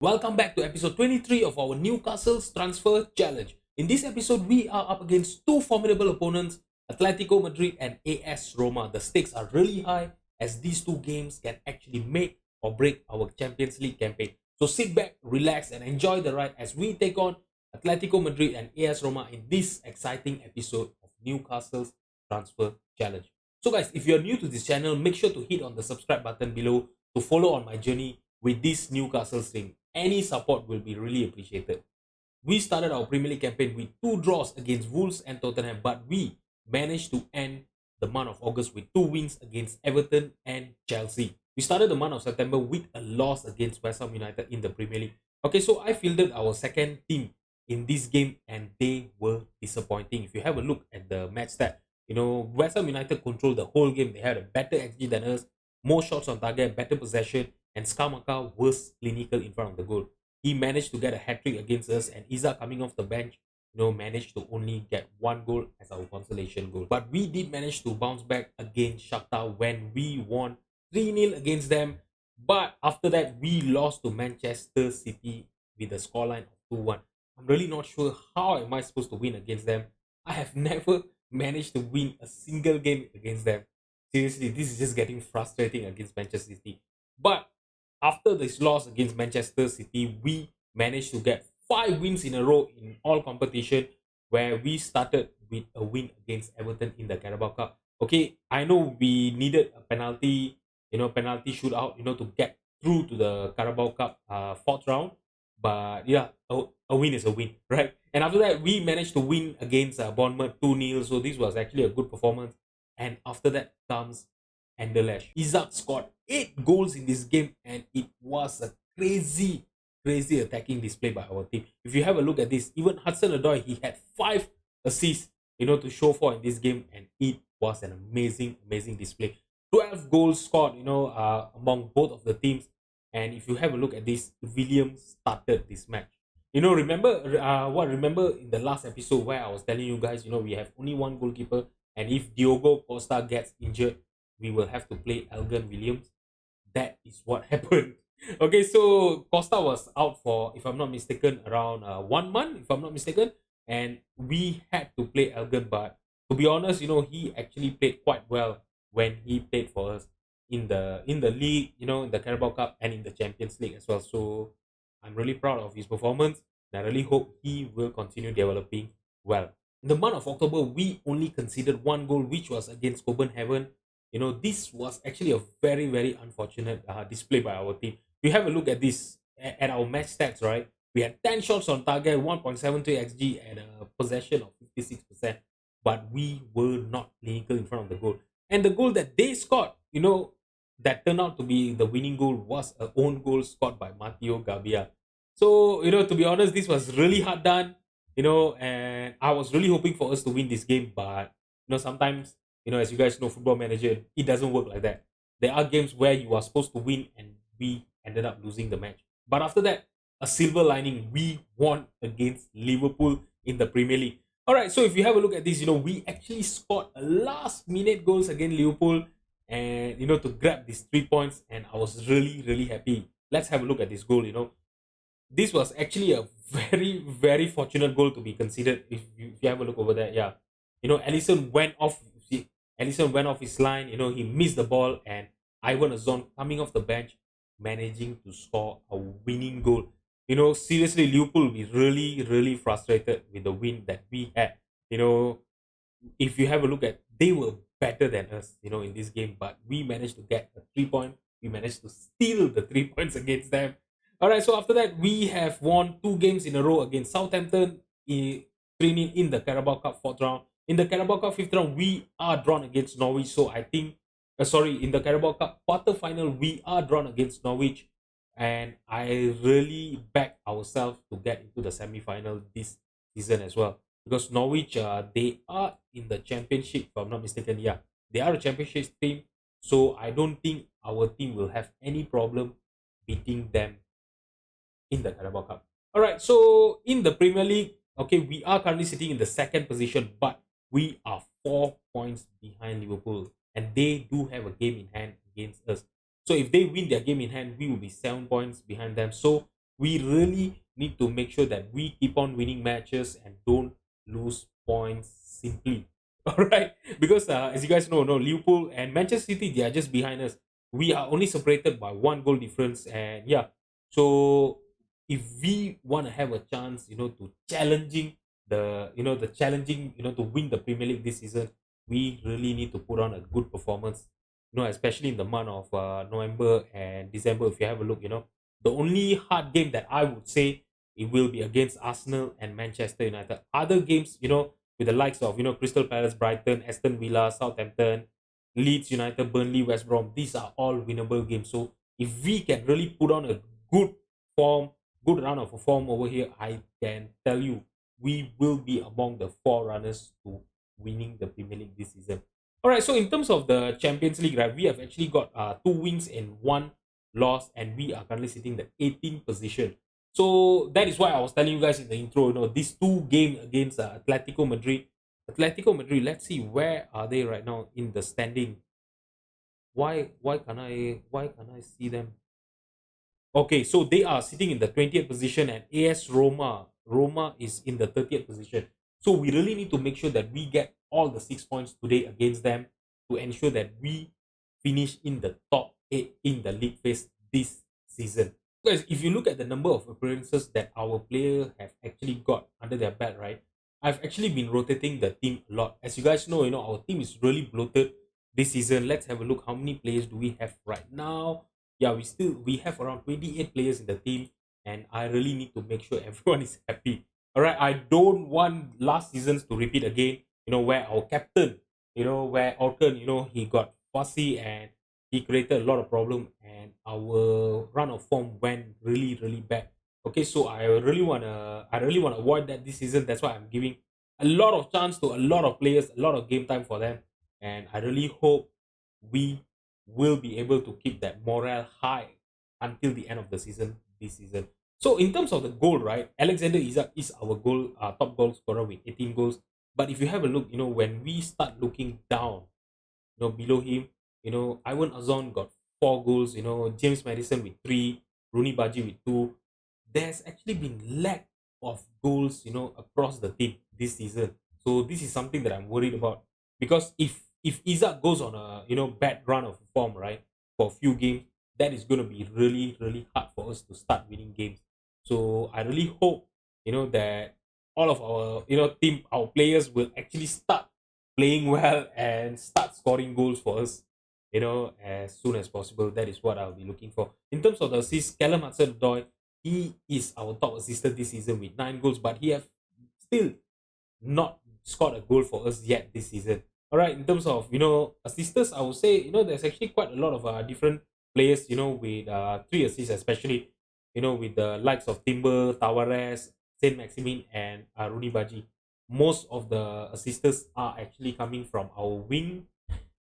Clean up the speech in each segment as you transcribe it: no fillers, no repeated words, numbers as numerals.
Welcome back to episode 23 of our Newcastle's Transfer Challenge. In this episode, we are up against two formidable opponents, Atletico Madrid and AS Roma. The stakes are really high as these two games can actually make or break our Champions League campaign. So sit back, relax, and enjoy the ride as we take on Atletico Madrid and AS Roma in this exciting episode of Newcastle's Transfer Challenge. So guys, if you're new to this channel, make sure to hit on the subscribe button below to follow on my journey with this Newcastle team. Any support will be really appreciated. We started our Premier League campaign with two draws against Wolves and Tottenham, but we managed to end the month of August with two wins against Everton and Chelsea. We started the month of September with a loss against West Ham United in the Premier League. Okay, so I fielded our second team in this game and they were disappointing. If you have a look at the match stat, West Ham United controlled the whole game. They had a better XG than us, more shots on target, better possession, and Skamaka was clinical in front of the goal. He managed to get a hat-trick against us, and Iza coming off the bench, managed to only get one goal as our consolation goal. But we did manage to bounce back against Shakhtar when we won 3-0 against them. But after that, we lost to Manchester City with a scoreline of 2-1. I'm really not sure how am I supposed to win against them. I have never managed to win a single game against them. Seriously, this is just getting frustrating against Manchester City. But after this loss against Manchester City, we managed to get 5 wins in a row in all competition, where we started with a win against Everton in the Carabao Cup. Okay, I know we needed a penalty shootout, to get through to the Carabao Cup fourth round. But yeah, a win is a win, right? And after that, we managed to win against Bournemouth 2-0. So this was actually a good performance. And after that comes Anderlecht. Isak scored 8 goals in this game, and it was a crazy attacking display by our team. If you have a look at this, even Hudson-Odoi, he had 5 assists, to show for in this game, and it was an amazing display. 12 goals scored, among both of the teams. And if you have a look at this, Williams started this match. Remember in the last episode where I was telling you guys, we have only one goalkeeper, and if Diogo Costa gets injured, we will have to play Elgin Williams. That is what happened. Okay, so Costa was out for, if I'm not mistaken, around 1 month, if I'm not mistaken, and we had to play Elgin. But to be honest, he actually played quite well when he played for us in the league, in the Carabao Cup and in the Champions League as well. So I'm really proud of his performance, and I really hope he will continue developing well. In the month of October, we only conceded one goal, which was against Copenhagen. This was actually a very unfortunate display by our team. If you have a look at this, at our match stats, right? We had 10 shots on target, 1.73 xg, and a possession of 56%, but we were not clinical in front of the goal. And the goal that they scored, that turned out to be the winning goal, was an own goal scored by Matteo Gabbia. So, to be honest, this was really hard done, and I was really hoping for us to win this game, but, sometimes, as you guys know, Football Manager, it doesn't work like that. There are games where you are supposed to win and we ended up losing the match. But after that, a silver lining, we won against Liverpool in the Premier League. All right, so if you have a look at this, we actually scored a last-minute goals against Liverpool, and to grab these 3 points, and I was really happy. Let's have a look at this goal. This was actually a very fortunate goal to be considered. If you have a look over there, yeah, Alisson went off. Alisson went off his line. He missed the ball, and Ivan Azon coming off the bench, managing to score a winning goal. Seriously, Liverpool will be really frustrated with the win that we had. If you have a look at, they were better than us, in this game, but we managed to get a 3 point. We managed to steal the 3 points against them. All right, so after that, we have won 2 games in a row against Southampton, 3-0 in the Carabao Cup fourth round. In the Carabao Cup fifth round, we are drawn against Norwich. So I think, in the Carabao Cup quarter final, we are drawn against Norwich, and I really back ourselves to get into the semi-final this season as well, because Norwich, they are in the championship, if I'm not mistaken. Yeah, they are a championship team, so I don't think our team will have any problem beating them in the Carabao Cup. All right, so in the Premier League, okay, we are currently sitting in the second position, but we are 4 points behind Liverpool, and they do have a game in hand against us. So if they win their game in hand, we will be 7 points behind them. So We really need to make sure that we keep on winning matches and don't lose points simply. All right, because as you guys know, no, Liverpool and Manchester City, they are just behind us. We are only separated by one goal difference, and yeah, so if we want to have a chance, to challenging the challenging, to win the Premier League this season, we really need to put on a good performance. Especially in the month of November and December. If you have a look, the only hard game that I would say it will be against Arsenal and Manchester United. Other games, with the likes of Crystal Palace, Brighton, Aston Villa, Southampton, Leeds United, Burnley, West Brom. These are all winnable games. So if we can really put on a good form, good run of a form over here, I can tell you we will be among the forerunners to winning the Premier League this season. All right, so in terms of the Champions League, right, we have actually got two wins and one loss, and we are currently sitting the 18th position. So that is why I was telling you guys in the intro, these two games against Atletico Madrid. Atletico Madrid, let's see where are they right now in the standing. Why can I see them? Okay, so they are sitting in the 20th position, and AS Roma is in the 30th position. So we really need to make sure that we get all the 6 points today against them to ensure that we finish in the top eight in the league phase this season. Because if you look at the number of appearances that our player have actually got under their belt, right? I've actually been rotating the team a lot. As you guys know, our team is really bloated this season. Let's have a look. How many players do we have right now? Yeah, we have around 28 players in the team, and I really need to make sure everyone is happy. All right, I don't want last seasons to repeat again. Where our captain, where Orkan, he got fussy and he created a lot of problem, and our run of form went really really bad. Okay, so I really wanna avoid that this season. That's why I'm giving a lot of chance to a lot of players, a lot of game time for them, and I really hope we will be able to keep that morale high until the end of the season this season. So in terms of the goal, right, Alexander Isak is our top goal scorer with 18 goals. But if you have a look, when we start looking down, below him, Ivan Azon got 4 goals, James Madison with 3, Rooney Baji with 2. There's actually been lack of goals, across the team this season. So this is something that I'm worried about, because if Isaac goes on a bad run of form, right, for a few games, that is going to be really really hard for us to start winning games. So I really hope that all of our team, our players will actually start playing well and start scoring goals for us, as soon as possible. That is what I'll be looking for. In terms of the assists, Callum Hudson-Odoi, he is our top assister this season with 9 goals, but he have still not scored a goal for us yet this season. All right, in terms of assisters, I would say there's actually quite a lot of different players with 3 assists, especially with the likes of Timber, Tavares, Saint Maximin, and Rooney Baji. Most of the assisters are actually coming from our wing.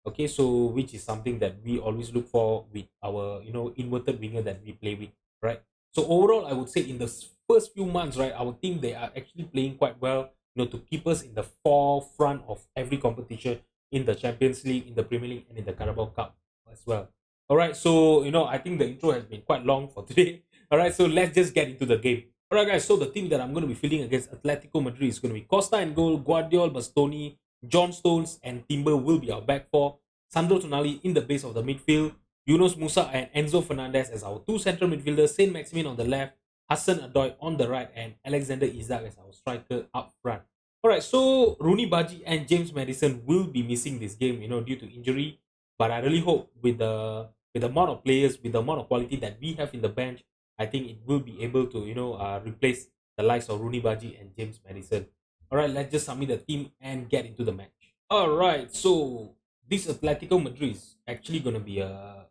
Okay, so which is something that we always look for with our inverted winger that we play with, right? So overall, I would say in the first few months, right, our team, they are actually playing quite well, to keep us in the forefront of every competition in the Champions League, in the Premier League, and in the Carabao Cup as well. All right, so I think the intro has been quite long for today. All right, so let's just get into the game. All right, guys. So the team that I'm going to be fielding against Atletico Madrid is going to be Costa in goal, Guardiola, Bastoni, John Stones, and Timber will be our back four. Sandro Tonali in the base of the midfield. Yunus Musa and Enzo Fernandez as our 2 central midfielders. Saint Maximin on the left, Hassan Adoy on the right, and Alexander Isak as our striker up front. Alright, so Rooney Baji and James Madison will be missing this game, due to injury. But I really hope with the amount of players, with the amount of quality that we have in the bench, I think it will be able to, replace the likes of Rooney Baji and James Madison. Alright, let's just submit the team and get into the match. Alright, so this Atletico Madrid is actually gonna be a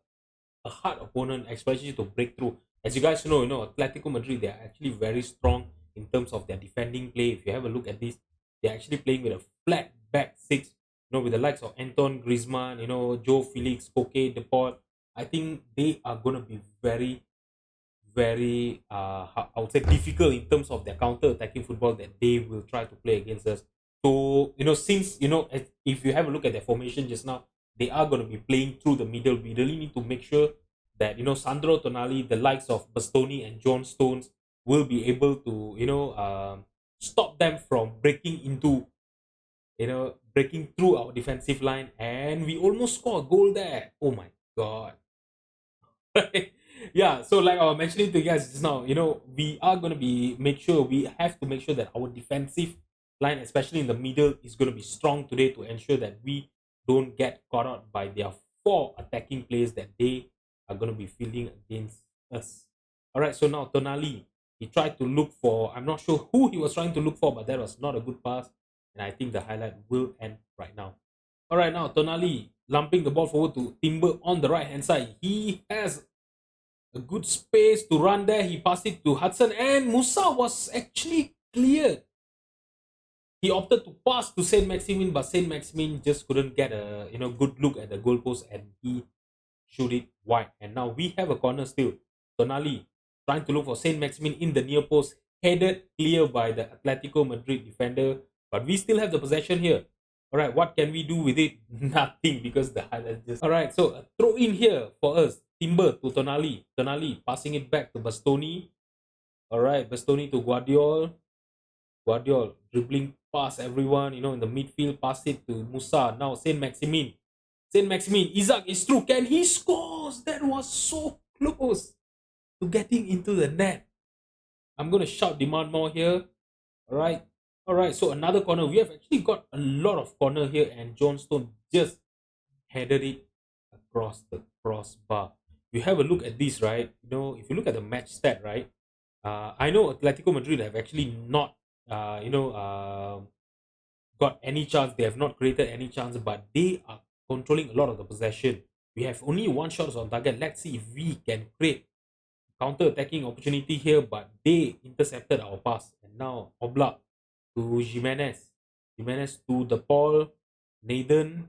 hard opponent, especially to break through. As you guys know, Atletico Madrid, they are actually very strong in terms of their defending play. If you have a look at this, they're actually playing with a flat back six, with the likes of Anton Griezmann, Joe Felix, Koke, Deport. I think they are gonna be very, very I would say difficult in terms of their counter attacking football that they will try to play against us. So since if you have a look at their formation just now, they are going to be playing through the middle. We really need to make sure that Sandro Tonali, the likes of Bastoni and John Stones, will be able to, stop them from breaking into, breaking through our defensive line. And we almost score a goal there. Oh my God. Yeah, so like I was mentioning to you guys just now, we are going to be make sure we have to make sure that our defensive line, especially in the middle, is going to be strong today to ensure that we don't get caught out by their four attacking players that they are going to be fielding against us. All right, so now Tonali, he tried to look for, I'm not sure who he was trying to look for, but that was not a good pass. And I think the highlight will end right now. All right, now Tonali lumping the ball forward to Timber on the right hand side. He has a good space to run there. He passed it to Hudson, and Musa was actually cleared. He opted to pass to Saint Maximin, but Saint Maximin just couldn't get a good look at the goalpost, and he shoot it wide. And now we have a corner still. Tonali trying to look for Saint Maximin in the near post, headed clear by the Atletico Madrid defender, but we still have the possession here. All right, what can we do with it? Nothing, because the highlight just. All right, so a throw in here for us. Timber to Tonali. Tonali passing it back to Bastoni. All right, Bastoni to Guardiol. Guardiol dribbling past everyone, in the midfield, pass it to Musa. Now Saint Maximin. Saint Maximin. Isaac is through. Can he scores? That was so close to getting into the net. I'm going to shout demand more here. All right. All right. So another corner. We have actually got a lot of corner here, and Johnstone just headed it across the crossbar. You have a look at this, right? If you look at the match stat, right? I know Atletico Madrid have actually not, got any chance. They have not created any chance, but they are controlling a lot of the possession. We have only one shot on target. Let's see if we can create counter-attacking opportunity here, but they intercepted our pass. And now Oblak to Jimenez. Jimenez to the Paul. Nathan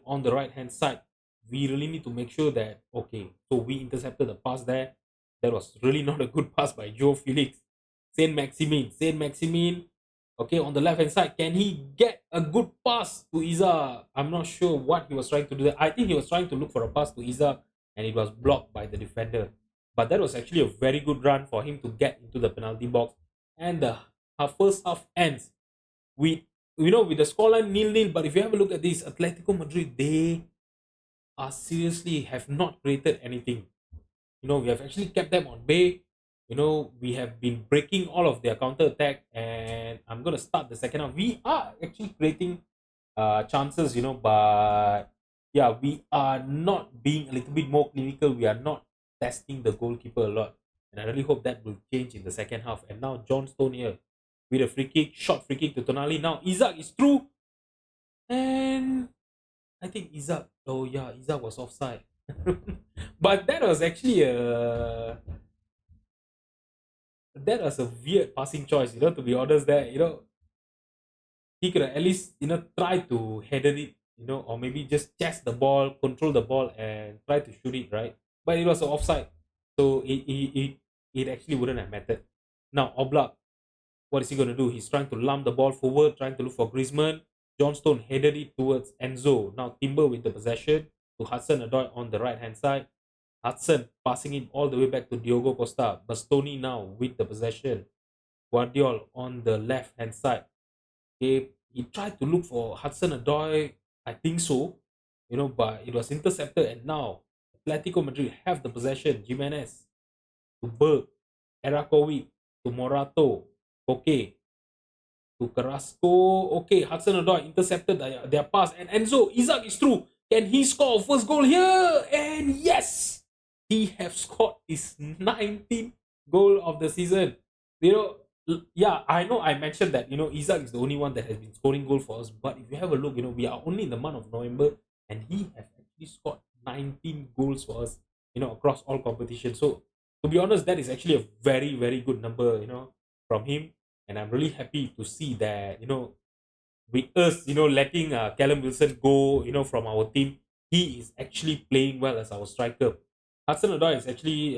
on the right hand side. We really need to make sure that, okay, so we intercepted the pass there. That was really not a good pass by Joe Felix. Saint Maximin. Okay, on the left hand side, can he get a good pass to Iza? I'm not sure what he was trying to do there. I think he was trying to look for a pass to Iza, and it was blocked by the defender. But that was actually a very good run for him to get into the penalty box. And the first half ends with, with the scoreline 0-0. But if you have a look at this, Atletico Madrid, they are seriously have not created anything. We have actually kept them on bay. We have been breaking all of their counter attack, and I'm gonna start the second half. We are actually creating chances, but yeah, we are not being a little bit more clinical. We are not testing the goalkeeper a lot, and I really hope that will change in the second half. And now Johnstone here with a short free kick to Tonali. Now Isaac is through, and I think Isaac. Oh yeah, Isaac was offside. But that was actually a weird passing choice, to be honest. There, he could have at least, try to header it, or maybe just chase the ball, control the ball, and try to shoot it, right? But it was an offside, so it actually wouldn't have mattered. Now Oblak, what is he going to do? He's trying to lump the ball forward, trying to look for Griezmann. Johnstone headed it towards Enzo. Now Timber with the possession to Hudson Odoi on the right hand side. Hudson passing it all the way back to Diogo Costa. Bastoni now with the possession. Guardiol on the left hand side. Okay, he tried to look for Hudson Odoi. I think so, but it was intercepted. And now Atletico Madrid have the possession. Jimenez to Berg, Erakovic to Morato. Okay, to Carrasco. Okay, Hudson Odoi intercepted their pass. And Enzo, Isaac is through. Can he score first goal here? And yes, he have scored his 19th goal of the season. Yeah, I know I mentioned that, Isaac is the only one that has been scoring goal for us. But if you have a look, we are only in the month of November, and he has actually scored 19 goals for us, across all competitions. So, to be honest, that is actually a very, very good number, from him. And I'm really happy to see that, with us, letting Callum Wilson go, from our team, he is actually playing well as our striker. Hudson Odoi is actually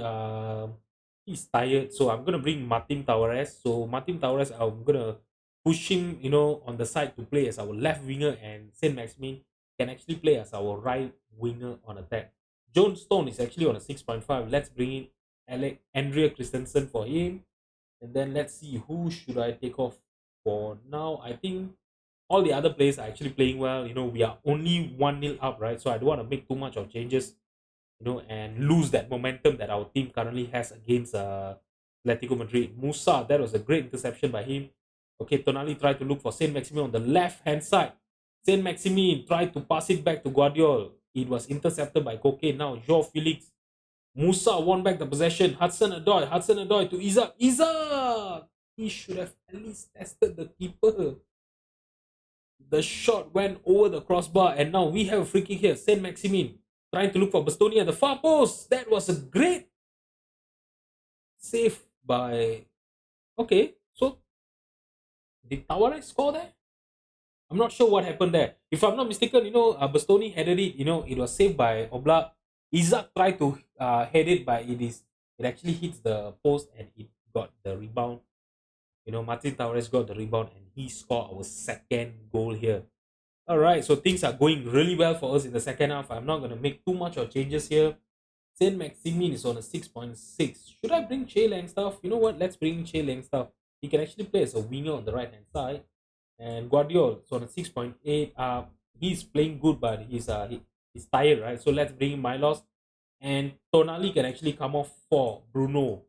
he's tired, so I'm gonna bring Martin Tavares. So Martin Tavares, I'm gonna push him, on the side to play as our left winger, and Saint Maximin can actually play as our right winger on attack. Johnstone is actually on a 6.5. Let's bring in Andrea Christensen for him. And then let's see who should I take off for now. I think all the other players are actually playing well. We are only 1-0 up, right? So I don't want to make too much of changes, and lose that momentum that our team currently has against Atletico Madrid. Musa, that was a great interception by him. Okay, Tonali tried to look for Saint Maximin on the left hand side. Saint Maximin tried to pass it back to Guardiola. It was intercepted by Koke. Now Joao Felix. Musa won back the possession. Hudson Odoi to Isaac. Isaac! He should have at least tested the keeper. The shot went over the crossbar, and now we have a free kick here. Saint Maximin trying to look for Bastoni at the far post. That was a great save by. Okay, so did Tavares score there? I'm not sure what happened there. If I'm not mistaken, Bastoni headed it. It was saved by Oblak. Isaac tried to head it, but it actually hits the post and it got the rebound. Martin Tavares got the rebound and he scored our second goal here. All right, so things are going really well for us in the second half. I'm not going to make too much of changes here. Saint Maximin is on a 6.6. Should I bring Che Langstaff? You know what? Let's bring Che Langstaff. He can actually play as a winger on the right hand side. And Guardiola is on a 6.8. He's playing good, but he's tired, right? So let's bring in Milos. And Tonali can actually come off for Bruno,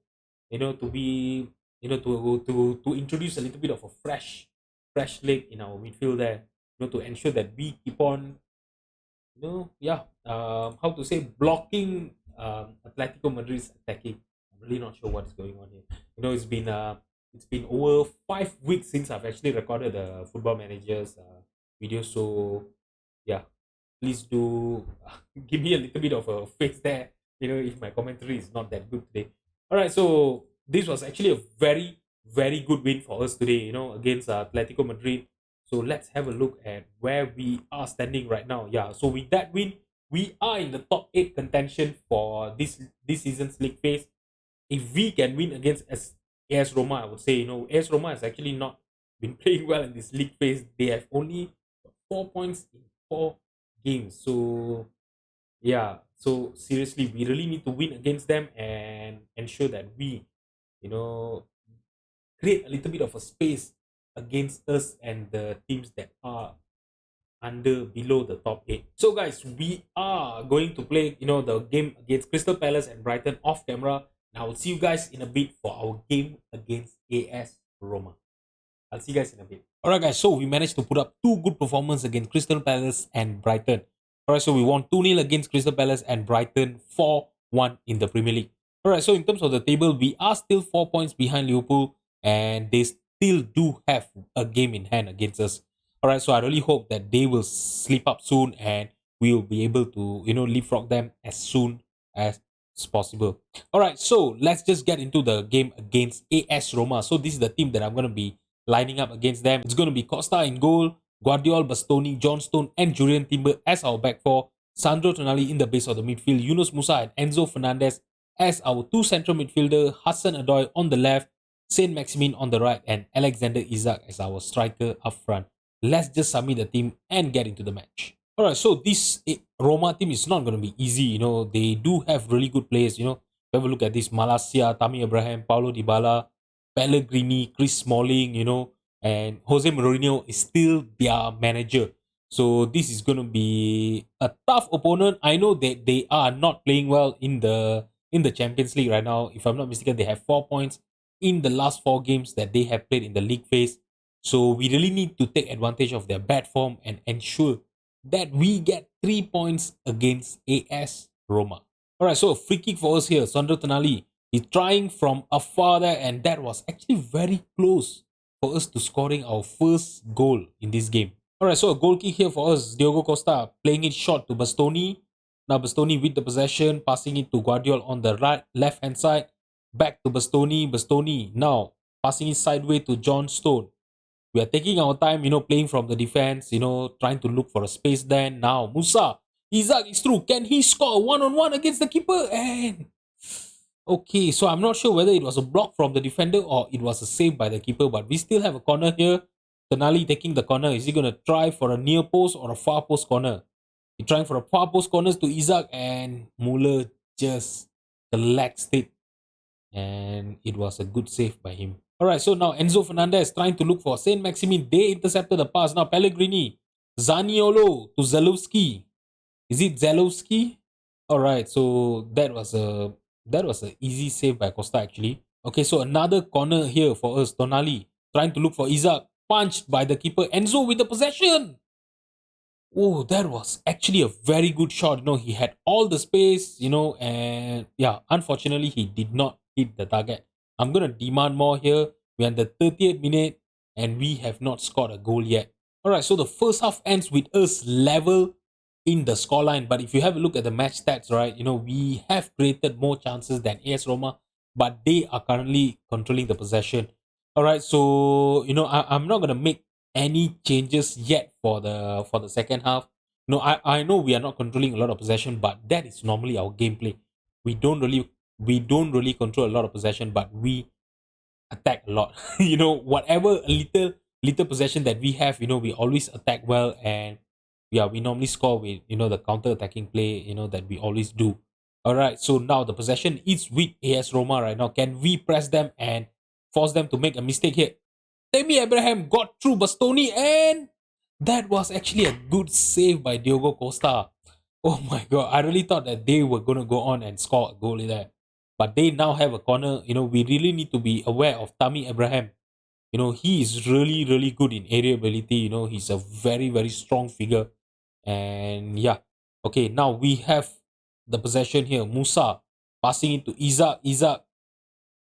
to be, to introduce a little bit of a fresh leg in our midfield there, to ensure that we keep on, how to say, blocking Atletico Madrid's attacking. I'm really not sure what's going on here. It's been over 5 weeks since I've actually recorded the Football Manager's video. So yeah, please do give me a little bit of a face there. If my commentary is not that good today. All right, so this was actually a very, very good win for us today. Against Atletico Madrid. So let's have a look at where we are standing right now. Yeah, so with that win, we are in the top 8 contention for this season's league phase. If we can win against AS Roma, I would say, AS Roma has actually not been playing well in this league phase. They have only 4 points in 4 games. So yeah, so seriously, we really need to win against them and ensure that we, create a little bit of a space against us and the teams that are below the top 8. So guys, we are going to play, the game against Crystal Palace and Brighton off camera. And I will see you guys in a bit for our game against AS Roma. I'll see you guys in a bit. Alright guys, so we managed to put up 2 good performances against Crystal Palace and Brighton. Alright, so we won 2-0 against Crystal Palace and Brighton 4-1 in the Premier League. Alright, so in terms of the table, we are still 4 points behind Liverpool and they still do have a game in hand against us. Alright, so I really hope that they will slip up soon and we will be able to, leapfrog them as soon as possible. Alright, so let's just get into the game against AS Roma. So this is the team that I'm going to be lining up against them. It's going to be Costa in goal, Guardiola, Bastoni, John Stone and Julian Timber as our back four, Sandro Tonali in the base of the midfield, Yunus Musa and Enzo Fernandez as our 2 central midfielder, Hudson Odoi on the left, Saint Maximin on the right and Alexander Isak as our striker up front. Let's just submit the team and get into the match. Alright, so this Roma team is not going to be easy. They do have really good players. Have a look at this: Malacia, Tammy Abraham, Paulo Dybala, Pellegrini, Chris Smalling, and Jose Mourinho is still their manager. So this is going to be a tough opponent. I know that they are not playing well in the Champions League right now. If I'm not mistaken, they have 4 points in the last 4 games that they have played in the league phase. So we really need to take advantage of their bad form and ensure that we get 3 points against AS Roma. Alright, so free kick for us here. Sandro Tonali is trying from afar there, and that was actually very close for us to scoring our first goal in this game. Alright, so a goal kick here for us. Diogo Costa playing it short to Bastoni. Now Bastoni with the possession, passing it to Guardiola on the left hand side. Back to Bastoni. Bastoni now passing it sideways to John Stone. We are taking our time, playing from the defense, trying to look for a space then. Now, Musa, Isaac is through. Can he score a one-on-one against the keeper? And okay, so I'm not sure whether it was a block from the defender or it was a save by the keeper, but we still have a corner here. Tonali taking the corner. Is he going to try for a near post or a far post corner? He's trying for a far post corners to Isaac, and Muller just collects it and it was a good save by him. All right, so now Enzo Fernandez trying to look for Saint Maximin. They intercepted the pass. Now Pellegrini, Zaniolo to Zalewski. Is it Zalewski? All right, so that was a easy save by Costa actually. Okay, so another corner here for us. Tonali trying to look for Isaac, punched by the keeper. Enzo with the possession. Oh, that was actually a very good shot. He had all the space, and yeah, unfortunately, he did not hit the target. I'm going to demand more here. We're in the 30th minute and we have not scored a goal yet. All right, so the first half ends with us level in the scoreline. But if you have a look at the match stats, right, we have created more chances than AS Roma, but they are currently controlling the possession. All right, so I'm not gonna make any changes yet for the second half. No, I know we are not controlling a lot of possession, but that is normally our gameplay. We don't really we don't really control a lot of possession, but we attack a lot. Whatever little possession that we have, we always attack well, and yeah, we normally score with the counter attacking play, that we always do. All right, so now the possession is with AS Roma right now. Can we press them and force them to make a mistake here? Tammy Abraham got through Bastoni, and that was actually a good save by Diogo Costa. Oh my god, I really thought that they were gonna go on and score a goal there. But they now have a corner. We really need to be aware of Tammy Abraham. He is really, really good in area ability. He's a very, very strong figure. And yeah. Okay, now we have the possession here. Musa passing it to Isaac. Isaac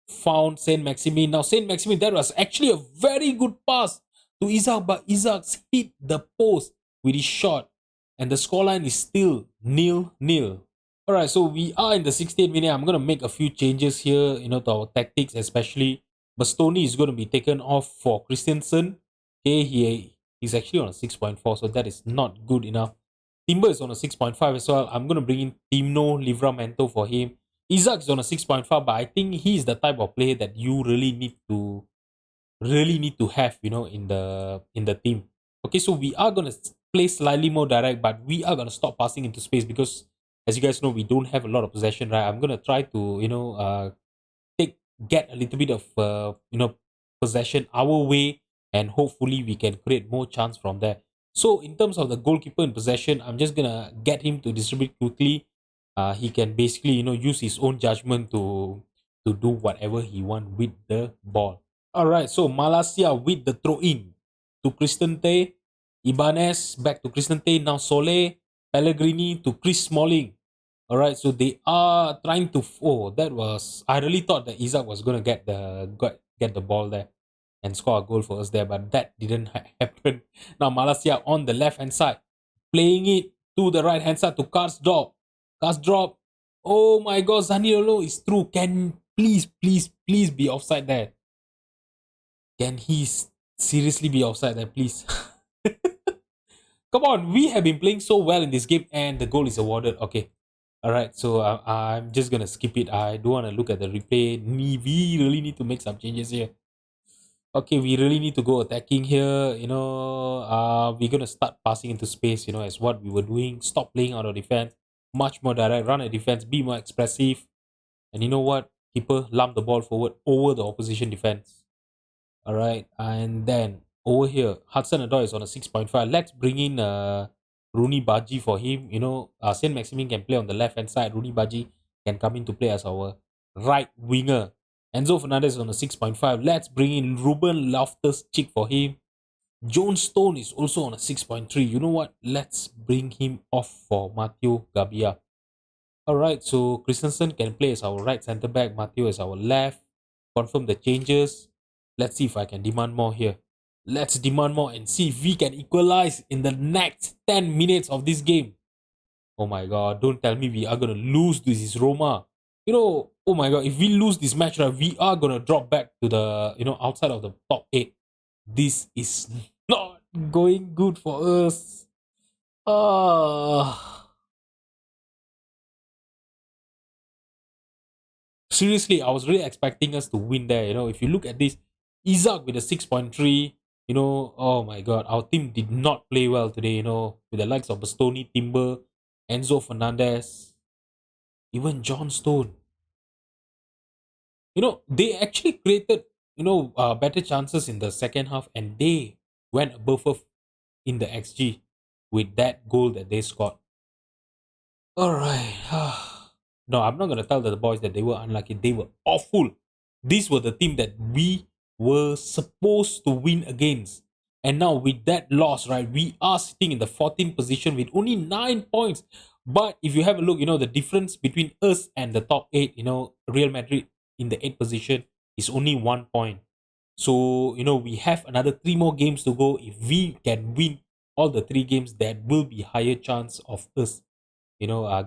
found Saint Maximin. Now Saint Maximin, that was actually a very good pass to Isaac, but Isaac hit the post with his shot, and the scoreline is still 0-0. All right, so we are in the 16th minute. I'm gonna make a few changes here, to our tactics, especially Bastoni is going to be taken off for Christensen. Okay, he's actually on a 6.4, so that is not good enough. Timber is on a 6.5 as well. I'm going to bring in Timno Livramento for him. Isaac is on a 6.5, but I think he's the type of player that you really need to have, in the team. Okay, so we are gonna play slightly more direct, but we are gonna stop passing into space because, as you guys know, we don't have a lot of possession, right? I'm gonna try to, get a little bit of possession our way, and hopefully we can create more chance from there. So in terms of the goalkeeper in possession, I'm just gonna get him to distribute quickly. He can basically use his own judgment to do whatever he want with the ball. All right, so Malasia with the throw in to Cristante, Ibanez back to Cristante, now Sole, Pellegrini to Chris Smalling. All right, so they are trying to. Oh, that was. I really thought that Isaac was gonna get the ball there and score a goal for us there, but that didn't happen. Now Malasia on the left hand side, playing it to the right hand side to Karsdorp. Karsdorp. Oh my God, Zaniolo is through. Can please be offside there? Can he seriously be offside there, please? Come on, we have been playing so well in this game, and the goal is awarded. Okay. All right, so I'm just gonna skip it. I don't want to look at the replay. We really need to make some changes here. Okay, we really need to go attacking here. We're gonna start passing into space. As what we were doing. Stop playing out of defense. Much more direct. Run a defense. Be more expressive. And you know what? Keeper lump the ball forward over the opposition defense. All right, and then over here, Hudson Odoi is on a 6.5. Let's bring in Rooney Baji for him. Saint Maximin can play on the left hand side. Rooney Baji can come in to play as our right winger. Enzo Fernandez is on a 6.5. Let's bring in Ruben Loftus-Cheek for him. John Stone is also on a 6.3. You know what? Let's bring him off for Matteo Gabbia. All right, so Christensen can play as our right centre back. Matteo is our left. Confirm the changes. Let's see if I can demand more here. Let's demand more and see if we can equalize in the next 10 minutes of this game. Oh my God, don't tell me we are going to lose. This is Roma. Oh my God, if we lose this match, right, we are going to drop back to the, outside of the top 8. This is not going good for us. Seriously, I was really expecting us to win there. If you look at this, Isaac with a 6.3, oh my God, our team did not play well today, with the likes of Bastoni, Timber, Enzo Fernandez, even John Stone. they actually created, better chances in the second half, and they went above us in the XG with that goal that they scored. All right. No, I'm not gonna tell the boys that they were unlucky. They were awful. These were the team that we were supposed to win against. And now with that loss, right, we are sitting in the 14th position with only 9 points. But if you have a look, the difference between us and the top eight, Real Madrid in the eighth position is only 1 point. So, we have another three more games to go. If we can win all the three games, there will be higher chance of us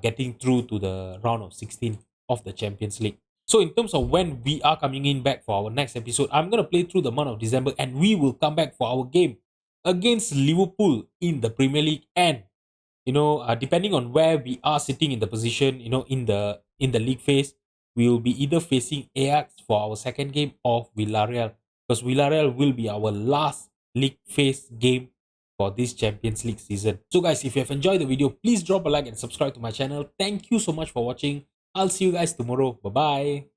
getting through to the round of 16 of the Champions League. So in terms of when we are coming in back for our next episode, I'm going to play through the month of December, and we will come back for our game against Liverpool in the Premier League. And depending on where we are sitting in the position, in the league phase, we will be either facing Ajax for our second game or Villarreal, because Villarreal will be our last league phase game for this Champions League season. So guys, if you have enjoyed the video, please drop a like and subscribe to my channel. Thank you so much for watching. I'll see you guys tomorrow. Bye bye.